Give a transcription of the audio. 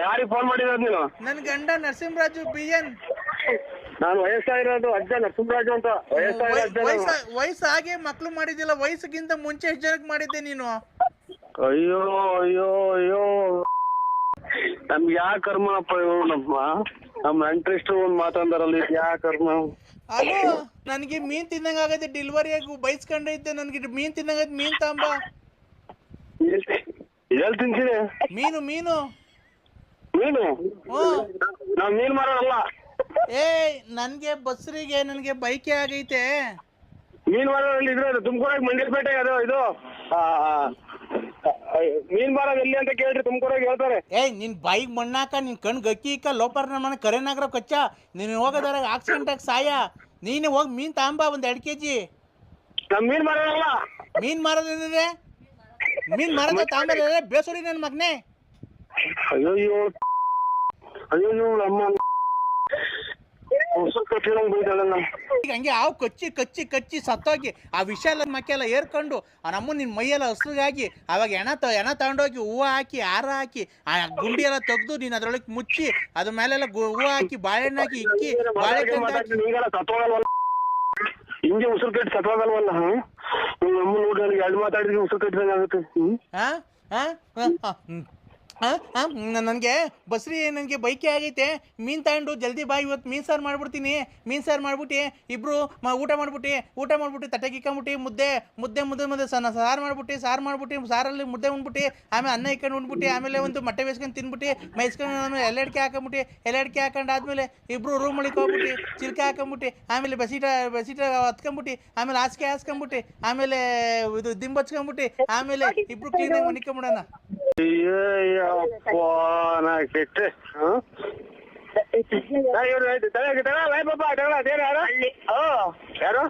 ಯಾರಿಗೆ ಫೋನ್ ಮಾಡಿರೋದು ನೀನು? ನನ್ನ ಗಂಡ ನರಸಿಂಹರಾಜು BN. ನಾನು ವಯಸ್ಸಾಗಿರೋದು ಅಜ್ಜ ನರಸಿಂಹರಾಜು ಅಂತ. ವಯಸ್ಸಾಗೆ ಮಕ್ಳು ಮಾಡಿದ್ದಿಲ್ಲ, ವಯಸ್ಸಿಗಿಂತ ಮುಂಚೆ ಎಷ್ಟು ಜನಕ್ಕೆ ಮಾಡಿದ್ದೆ ನೀನು? ಅಯ್ಯೋ ಅಯ್ಯೋ ಅಯ್ಯೋ, ನಮ್ಗೆ ಯಾ ಕರ್ಮಪ್ಪ ಇವು. ನಮ್ಮ ಇಂಟ್ರೆಸ್ಟ್ ಒಂದ್ ಮಾತಾಡಲ್ಲ, ಯಾ ಕರ್ಮ. ಅಲೋ, ನನಗೆ ಮೀನ್ ತಿನ್ನಂಗ ಆಗೈತೆ, ಡೆಲಿವರಿ ಆಗಿ ಬೈಸ್ಕೊಂಡೈತೆ, ನನಗೆ ಮೀನ್ ತಿನ್ನಂಗೈತೆ, ಮೀನ್ ತಾಂಬ. ಎಲ್ಲಿ ತಿಂತೀನಿ? ಮೀನು ಮೀನು ಮೀನು? ನಾವ್ ಮೀನ್ ಮಾರೋಲ್ಲ. ನನ್ಗೆ ಬಸ್ರಿಗೆ ನನಗೆ ಬೈಕೆ ಆಗೈತೆ. ಮೀನ್ ಮಾರೋಲ್ಲಿ ಇದ್ರೆ ತುಮಕೂರಾಗ ಮಂಡಲ್ಪೇಟೆ ಅದು ಇದು ಮೀನ್ ಮಾರೋದು ಎಲ್ಲಿ ಅಂತ ಕೇಳ್ರಿ, ತುಮಕೂರಾಗ ಹೇಳ್ತಾರೆ. ನಿನ್ ಬೈಕ್ ಮಣ್ಣಾಕ, ನಿನ್ ಕಣ್ ಗಕ್ಕಿ ಇಕ್ಕ ಲೋಪರ್ ನನ್ನ ಮನೆ ಕರೆನಾಗ್ರ ಕಚ್ಚ. ನೀನು ಹೋಗೋದ್ರಾಗ ಆಕ್ಸಿಡೆಂಟ್ ಆಗಿ ಸಾಯ. ನೀನು ಹೋಗಿ ಮೀನ್ ತಾಂಬ ಒಂದ್ 2 kg. ನಮ್ ಮೀನ್ ಮಾರೋಲ್ಲ. ಮೀನ್ ಮಾರೋದಿದೆ, ಮೀನ್ ಮಾರದ ತಾಂಬ ಬೇಸೋಡಿ ನನ್ನ ಮಗನೇ. ಅಯ್ಯೋ ಅಯ್ಯೋ ಅಮ್ಮ, ಈಗ ಹಂಗೆ ಹಾವು ಕಚ್ಚಿ ಕಚ್ಚಿ ಕಚ್ಚಿ ಸತ್ತೋಗಿ ಆ ವಿಷ ಎಲ್ಲ ಮಕ್ಕೆಲ್ಲ ಏರ್ಕೊಂಡು ಆ ನಮ್ಮ ನಿನ್ನ ಮೈಯೆಲ್ಲ ಹಸ್ರಾಗಿ ಅವಾಗ ಎಣ ತಗೊಂಡೋಗಿ ಹೂವು ಹಾಕಿ ಹಾರ ಹಾಕಿ ಆ ಗುಂಡಿ ಎಲ್ಲ ತೆಗ್ದು ನೀನು ಅದ್ರೊಳಗೆ ಮುಚ್ಚಿ ಅದ್ರ ಮೇಲೆಲ್ಲ ಹೂವು ಹಾಕಿ ಬಾಳೆಹಣ್ಣು ಹಾಕಿ ಇಕ್ಕಿ ಹಿಂಗೆ ಉಸಿರು ಕಟ್ಟಿ ಸತ್ವಾಗಲ್ವಲ್ಲ. ನಮ್ಮ ನೋಡಿ ನನಗೆ 2 ಮಾತಾಡಿದ್ರೆ ಉಸಿರು ಕಟ್ಟಿದಂಗೆ ಆಗುತ್ತೆ. ನನಗೆ ಬಸ್ರಿ ನನಗೆ ಬೈಕೆ ಆಗೈತೆ. ಮೀನು ತಗೊಂಡು ಜಲ್ದಿ ಬಾ, ಇವತ್ತು ಮೀನು ಸಾರು ಮಾಡ್ಬಿಡ್ತೀನಿ. ಮೀನು ಸಾರು ಮಾಡ್ಬಿಟ್ಟು ಇಬ್ಬರು ಊಟ ಮಾಡ್ಬಿಟ್ಟು ತಟ್ಟೆಗೆ ಇಕ್ಕೊಂಬಿಟ್ಟು ಮುದ್ದೆ ಸಾರು ಮಾಡ್ಬಿಟ್ಟು ಸಾರಲ್ಲಿ ಮುದ್ದೆ ಉಂಡ್ಬಿಟ್ಟು ಆಮೇಲೆ ಅನ್ನ ಇಕ್ಕೊಂಡು ಉಂಡ್ಬಿಟ್ಟು ಆಮೇಲೆ ಒಂದು ಮೊಟ್ಟೆ ಬೇಯಿಸ್ಕೊಂಡು ತಿನ್ಬಿಟ್ಟು ಮೈಸ್ಕೊಂಡು ಆಮೇಲೆ ಎಲೆ ಅಡಿಕೆ ಹಾಕೊಂಡಾದ್ಮೇಲೆ ಇಬ್ಬರು ರೂಮ್ ಒಳಗೆ ಹೋಗ್ಬಿಟ್ಟು ಚಿಲ್ಕೆ ಹಾಕೊಂಬಿಟ್ಟು ಆಮೇಲೆ ಬಸೀಟ ಹತ್ಕೊಂಬಿಟ್ಟು ಆಮೇಲೆ ಹಾಸಿಗೆ ಹಾಸ್ಕೊಂಬಿಟ್ಟು ಆಮೇಲೆ ಇದು ದಿಂಬು ಹಚ್ಕೊಂಬಿಟ್ಟು ಆಮೇಲೆ ಇಬ್ರು ಕ್ಲೀನಾಗಿ ಮನಿಕೊಂಬಿಡೋಣ. ನಾ ಕೆಟ್ಟೆ. ಯಾರು